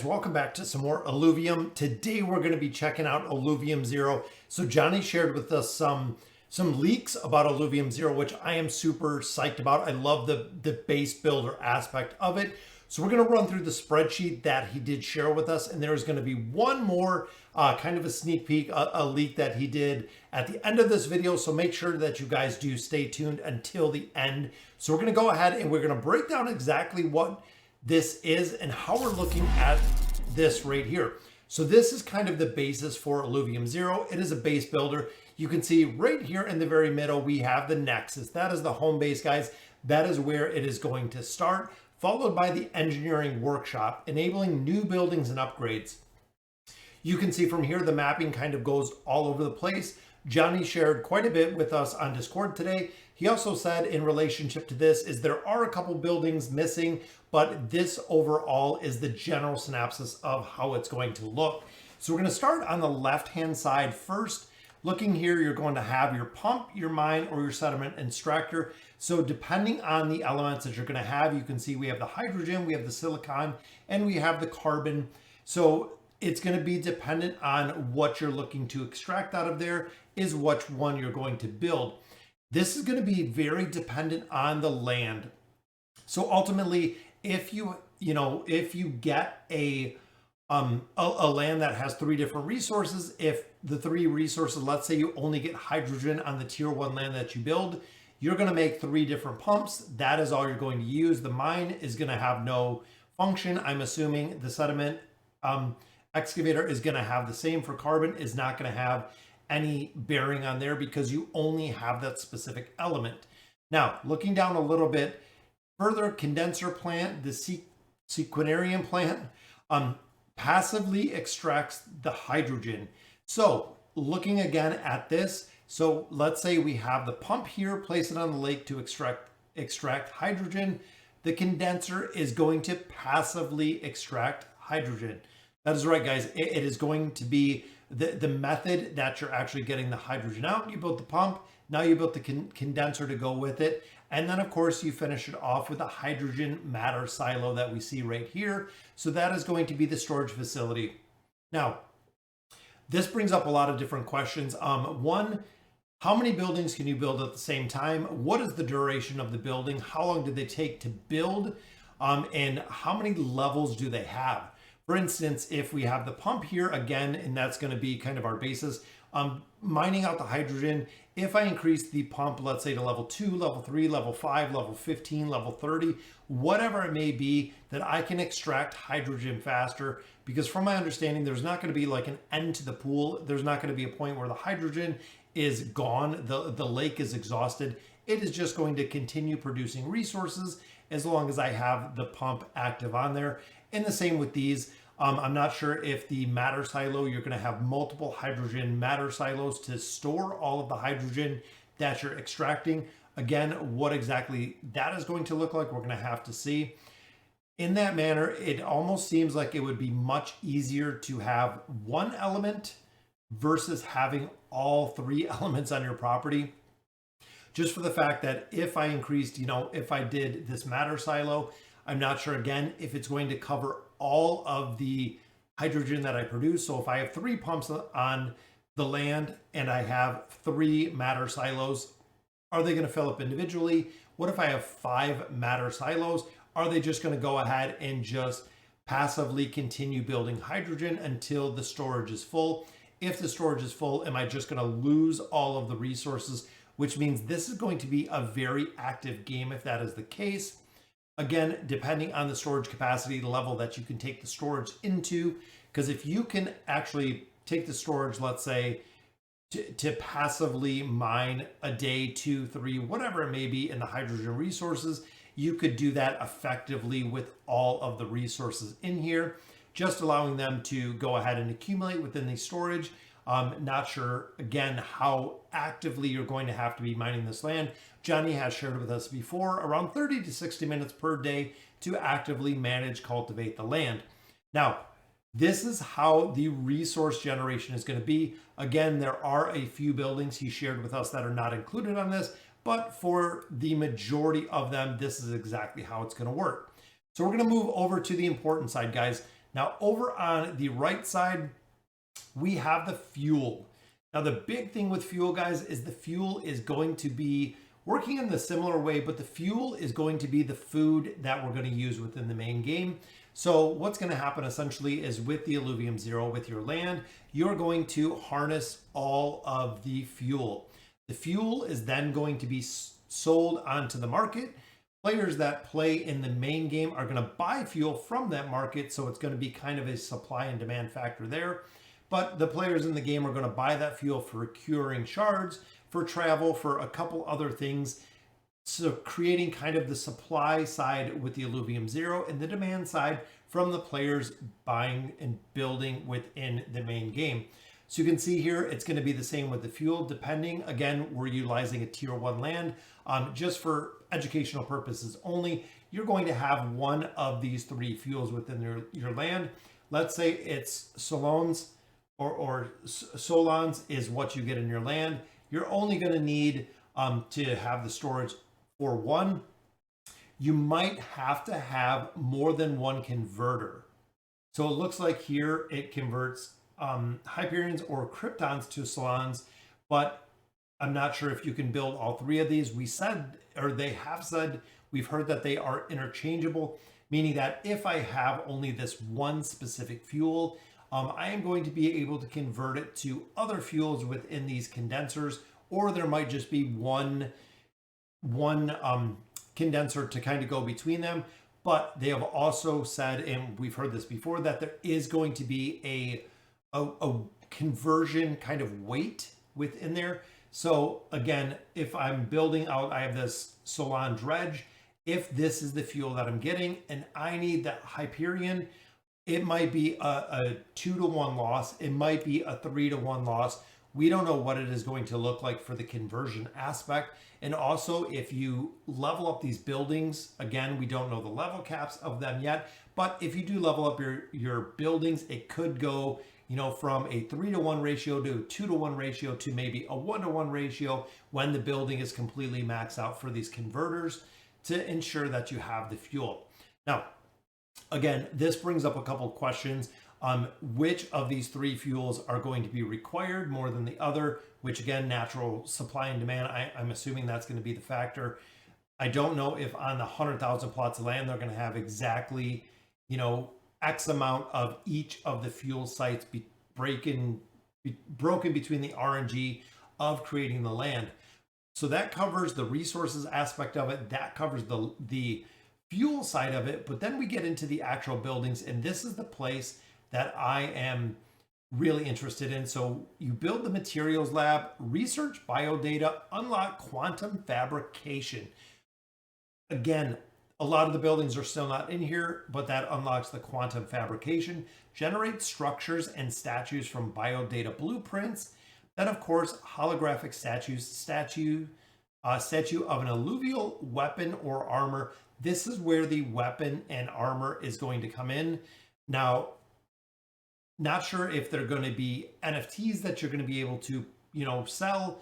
guys, welcome back to some more Illuvium. Today we're going to be checking out Illuvium 0. So Johnny shared with us some leaks about Illuvium 0, which I am super psyched about. I love the base builder aspect of it. So we're going to run through the spreadsheet that he did share with us, and there's going to be one more kind of a sneak peek, a leak that he did at the end of this video. So make sure that you guys do stay tuned until the end. So we're going to go ahead and we're going to break down exactly what this is and how we're looking at this right here. So this is kind of the basis for Illuvium 0. It is a base builder. You can see right here in the very middle, we have the Nexus. That is the home base, guys. That is where it is going to start, followed by the engineering workshop, enabling new buildings and upgrades. You can see from here, the mapping kind of goes all over the place. Johnny shared quite a bit with us on Discord today. He also said in relationship to this is there are a couple buildings missing, but this overall is the general synopsis of how it's going to look. So we're going to start on the left-hand side first. Looking here, you're going to have your pump, your mine, or your sediment extractor. So depending on the elements that you're going to have, you can see we have the hydrogen, we have the silicon, and we have the carbon. So it's going to be dependent on what you're looking to extract out of there is which one you're going to build. This is going to be very dependent on the land. So ultimately, if you get a land that has three different resources, if the three resources, let's say you only get hydrogen on the tier 1 land that you build, you're going to make 3 different pumps. That is all you're going to use. The mine is going to have no function. I'm assuming the sediment excavator is going to have the same for carbon, is not going to have any bearing on there because you only have that specific element. Now, looking down a little bit further, condenser plant, the sequinarium plant, passively extracts the hydrogen. So looking again at this, so let's say we have the pump here, place it on the lake to extract hydrogen. The condenser is going to passively extract hydrogen. That is right, guys. It is going to be the method that you're actually getting the hydrogen out. You built the pump, now you built the condenser to go with it. And then of course you finish it off with a hydrogen matter silo that we see right here. So that is going to be the storage facility. Now, this brings up a lot of different questions. One, how many buildings can you build at the same time? What is the duration of the building? How long do they take to build? And how many levels do they have? For instance, if we have the pump here again, and that's going to be kind of our basis, mining out the hydrogen, if I increase the pump, let's say to level 2, level 3, level 5, level 15, level 30, whatever it may be, that I can extract hydrogen faster, because from my understanding, there's not going to be like an end to the pool. There's not going to be a point where the hydrogen is gone, the lake is exhausted. It is just going to continue producing resources as long as I have the pump active on there. And the same with these. I'm not sure if the matter silo, you're going to have multiple hydrogen matter silos to store all of the hydrogen that you're extracting. Again, what exactly that is going to look like, we're going to have to see. In that manner, it almost seems like it would be much easier to have one element versus having all 3 elements on your property. Just for the fact that if I increased, if I did this matter silo, I'm not sure again if it's going to cover all of the hydrogen that I produce. So if I have 3 pumps on the land and I have 3 matter silos, are they going to fill up individually? What if I have 5 matter silos? Are they just going to go ahead and just passively continue building hydrogen until the storage is full? If the storage is full, am I just going to lose all of the resources? Which means this is going to be a very active game if that is the case. Again, depending on the storage capacity, the level that you can take the storage into, because if you can actually take the storage, let's say, to passively mine a day, 2, 3, whatever it may be in the hydrogen resources, you could do that effectively with all of the resources in here, just allowing them to go ahead and accumulate within the storage. Not sure, again, how actively you're going to have to be mining this land. Johnny has shared with us before, around 30 to 60 minutes per day to actively manage, cultivate the land. Now, this is how the resource generation is going to be. Again, there are a few buildings he shared with us that are not included on this, but for the majority of them, this is exactly how it's going to work. So we're going to move over to the important side, guys. Now over on the right side, we have the fuel. Now the big thing with fuel, guys, is the fuel is going to be working in the similar way, but the fuel is going to be the food that we're going to use within the main game. So what's going to happen essentially is with the Illuvium Zero, with your land, you're going to harness all of the fuel. The fuel is then going to be sold onto the market. Players that play in the main game are going to buy fuel from that market, so it's going to be kind of a supply and demand factor there. But the players in the game are going to buy that fuel for curing shards, for travel, for a couple other things. So creating kind of the supply side with the Illuvium Zero and the demand side from the players buying and building within the main game. So you can see here, it's going to be the same with the fuel, depending. Again, we're utilizing a tier 1 land. Just for educational purposes only, you're going to have one of these 3 fuels within your land. Let's say it's Solons or Solons is what you get in your land. You're only going to need to have the storage for 1. You might have to have more than 1 converter. So it looks like here it converts Hyperions or Kryptons to Solons, but I'm not sure if you can build all 3 of these. We said, or they have said, we've heard that they are interchangeable, meaning that if I have only this one specific fuel, I am going to be able to convert it to other fuels within these condensers, or there might just be one condenser to kind of go between them. But they have also said, and we've heard this before, that there is going to be a conversion kind of weight within there. So again, if I'm building out, I have this Solon dredge. If this is the fuel that I'm getting and I need that Hyperion, it might be a 2-to-1 loss. It might be a 3-to-1 loss. We don't know what it is going to look like for the conversion aspect. And also, if you level up these buildings, again, we don't know the level caps of them yet, but if you do level up your buildings, it could go, you know, from a 3-to-1 ratio to a 2-to-1 ratio to maybe a 1-to-1 ratio when the building is completely maxed out for these converters to ensure that you have the fuel. Now, again, this brings up a couple of questions. Which of these 3 fuels are going to be required more than the other, which again, natural supply and demand, I'm assuming that's going to be the factor. I don't know if on the 100,000 plots of land, they're going to have exactly, you know, X amount of each of the fuel sites broken between the RNG of creating the land. So that covers the resources aspect of it. That covers the fuel side of it. But then we get into the actual buildings, and this is the place that I am really interested in. So you build the materials lab, research biodata, unlock quantum fabrication. Again, a lot of the buildings are still not in here, but that unlocks the quantum fabrication, generate structures and statues from biodata blueprints. Then of course, holographic statue of an alluvial weapon or armor. This is where the weapon and armor is going to come in. Now, not sure if they're going to be NFTs that you're going to be able to, you know, sell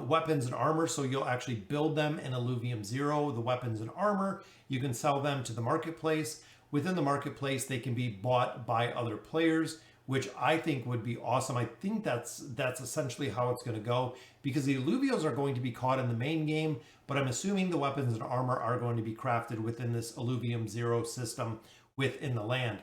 weapons and armor. So you'll actually build them in Illuvium Zero, the weapons and armor. You can sell them to the marketplace. Within the marketplace, they can be bought by other players, which I think would be awesome. I think that's essentially how it's going to go, because the Illuvials are going to be caught in the main game, but I'm assuming the weapons and armor are going to be crafted within this Illuvium Zero system within the land.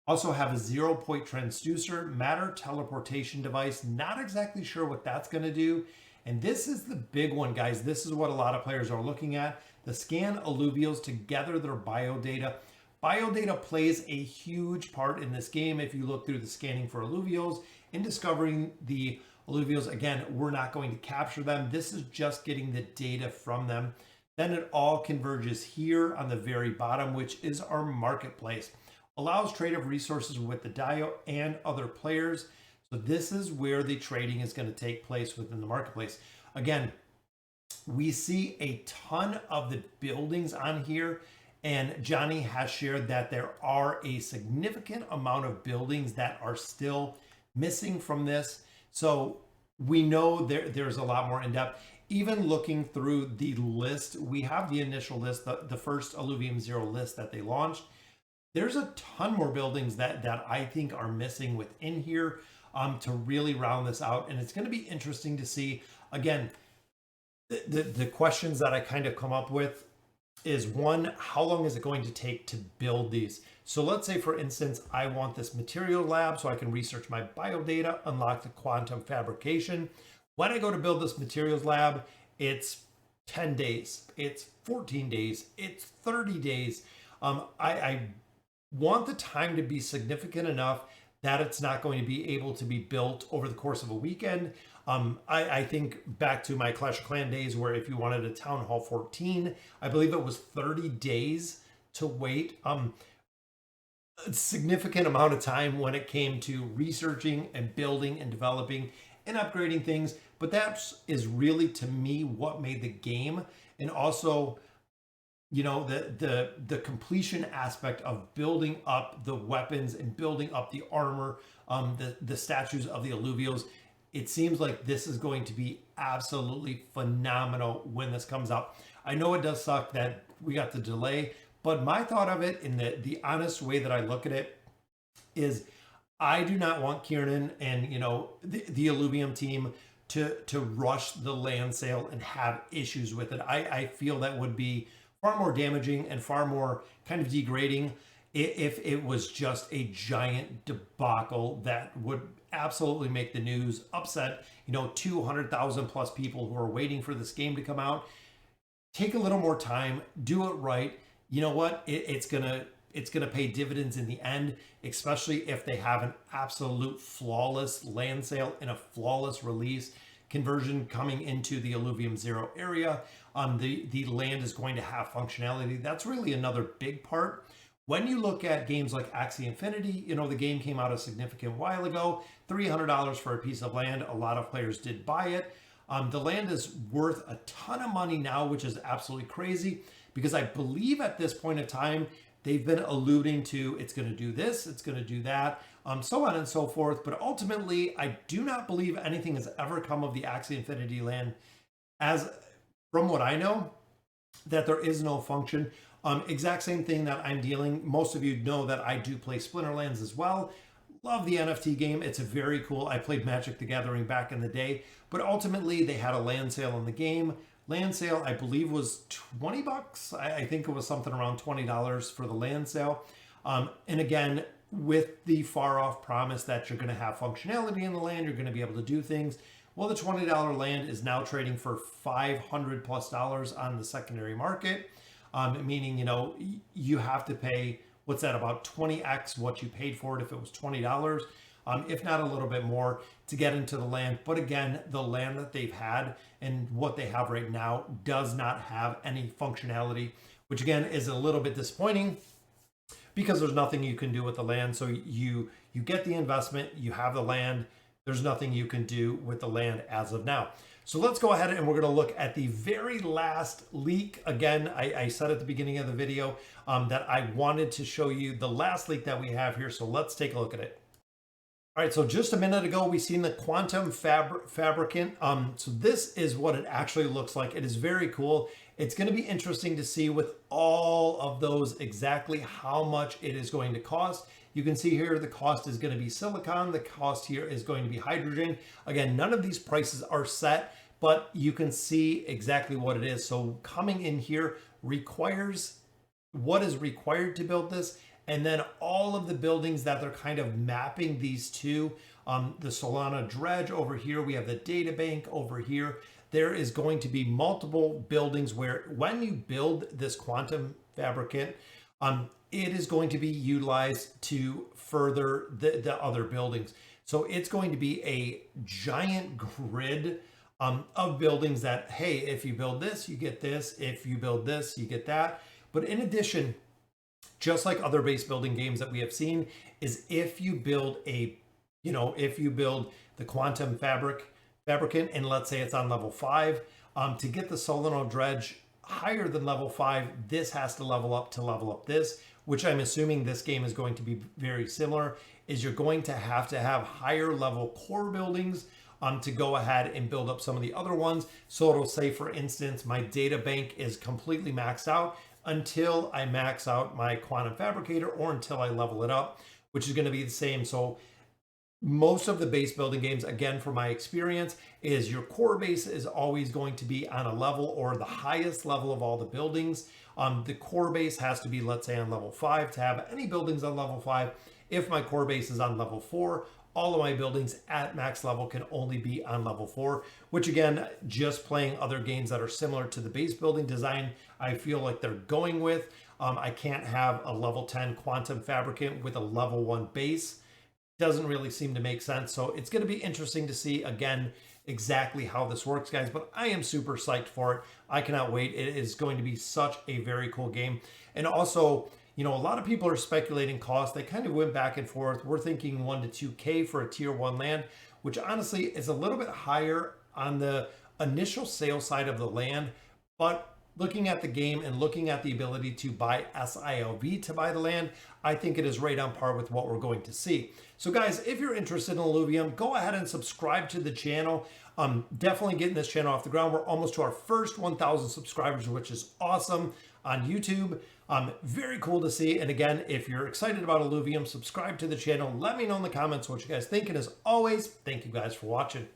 Also have a 0-point transducer, matter teleportation device. Not exactly sure what that's going to do. And this is the big one, guys. This is what a lot of players are looking at. The scan alluvials to gather their biodata. Biodata plays a huge part in this game. If you look through the scanning for alluvials and discovering the alluvials, again, we're not going to capture them. This is just getting the data from them. Then it all converges here on the very bottom, which is our marketplace. Allows trade of resources with the DIO and other players. So this is where the trading is going to take place within the marketplace. Again, we see a ton of the buildings on here, and Johnny has shared that there are a significant amount of buildings that are still missing from this. So we know there's a lot more in depth. Even looking through the list, we have the initial list, the first Illuvium Zero list that they launched. there's a ton more buildings that I think are missing within here to really round this out. And it's going to be interesting to see, again, the questions that I kind of come up with is one, how long is it going to take to build these? So let's say, for instance, I want this material lab so I can research my biodata, unlock the quantum fabrication. When I go to build this materials lab, it's 10 days, it's 14 days, it's 30 days. I want the time to be significant enough that it's not going to be able to be built over the course of a weekend. I think back to my Clash of Clans days where if you wanted a Town Hall 14, I believe it was 30 days to wait. A significant amount of time when it came to researching and building and developing and upgrading things. But that is really, to me, what made the game. And also, you know, the completion aspect of building up the weapons and building up the armor, the statues of the Illuvios. It seems like this is going to be absolutely phenomenal when this comes out. I know it does suck that we got the delay, but my thought of it, in the honest way that I look at it, is I do not want Kieran and, you know, the Illuvium team to rush the land sale and have issues with it. I feel that would be far more damaging and far more kind of degrading if it was just a giant debacle that would absolutely make the news, upset, you know, 200,000 plus people who are waiting for this game to come out. Take a little more time, do it right. You know what? It's gonna pay dividends in the end, especially if they have an absolute flawless land sale and a flawless release conversion coming into the Illuvium Zero area. The land is going to have functionality. That's really another big part. When you look at games like Axie Infinity, you know, the game came out a significant while ago, $300 for a piece of land. A lot of players did buy it. The land is worth a ton of money now, which is absolutely crazy, because I believe at this point in time, they've been alluding to it's going to do this, it's going to do that, so on and so forth. But ultimately, I do not believe anything has ever come of the Axie Infinity land, as from what I know, that there is no function. Exact same thing that I'm dealing. Most of you know that I do play Splinterlands as well. Love the NFT game. It's a very cool. I played Magic the Gathering back in the day, but ultimately they had a land sale in the game. Land sale, I believe, was 20 bucks. I think it was something around $20 for the land sale. And again, with the far off promise that you're going to have functionality in the land, you're going to be able to do things. Well, the $20 land is now trading for $500 plus on the secondary market. Meaning, you know, you have to pay, what's that, about 20x what you paid for it if it was $20, if not a little bit more, to get into the land. But again, the land that they've had and what they have right now does not have any functionality, which again is a little bit disappointing because there's nothing you can do with the land. So you get the investment, you have the land, there's nothing you can do with the land as of now. So let's go ahead and we're going to look at the very last leak. Again, I said at the beginning of the video that I wanted to show you the last leak that we have here. So let's take a look at it. All right, so just a minute ago, we seen the Quantum Fabricant. So this is what it actually looks like. It is very cool. It's going to be interesting to see with all of those exactly how much it is going to cost. You can see here the cost is going to be silicon. The cost here is going to be hydrogen. Again, none of these prices are set, but you can see exactly what it is. So coming in here requires what is required to build this, and then all of the buildings that they're kind of mapping these to. The Solana dredge over here, we have the data bank over here. There is going to be multiple buildings where when you build this Quantum Fabricant, it is going to be utilized to further the other buildings. So it's going to be a giant grid of buildings that, hey, if you build this, you get this. If you build this, you get that. But in addition, just like other base building games that we have seen, is if you build if you build the Quantum Fabricant, and let's say it's on level 5, to get the Solana dredge higher than level 5, this has to level up this, which I'm assuming this game is going to be very similar, is you're going to have higher level core buildings to go ahead and build up some of the other ones. So it'll say, for instance, my data bank is completely maxed out. until I max out my quantum fabricator or until I level it up, which is going to be the same. So most of the base building games, again, from my experience, is your core base is always going to be on a level or the highest level of all the buildings. The core base has to be, let's say, on level 5 to have any buildings on level 5. If my core base is on level 4, all of my buildings at max level can only be on level 4, which again, just playing other games that are similar to the base building design, I feel like they're going with. I can't have a level 10 quantum fabricant with a level 1 base. Doesn't really seem to make sense. So it's going to be interesting to see, again, exactly how this works, guys. But I am super psyched for it. I cannot wait. It is going to be such a very cool game. And also, you know, a lot of people are speculating cost. They kind of went back and forth. We're thinking 1 to 2K for a tier 1 land, which honestly is a little bit higher on the initial sale side of the land. But looking at the game and looking at the ability to buy SILV to buy the land, I think it is right on par with what we're going to see. So guys, if you're interested in Illuvium, go ahead and subscribe to the channel. Definitely getting this channel off the ground. We're almost to our first 1,000 subscribers, which is awesome on YouTube. Very cool to see. And again, if you're excited about Illuvium, subscribe to the channel. Let me know in the comments what you guys think. And as always, thank you guys for watching.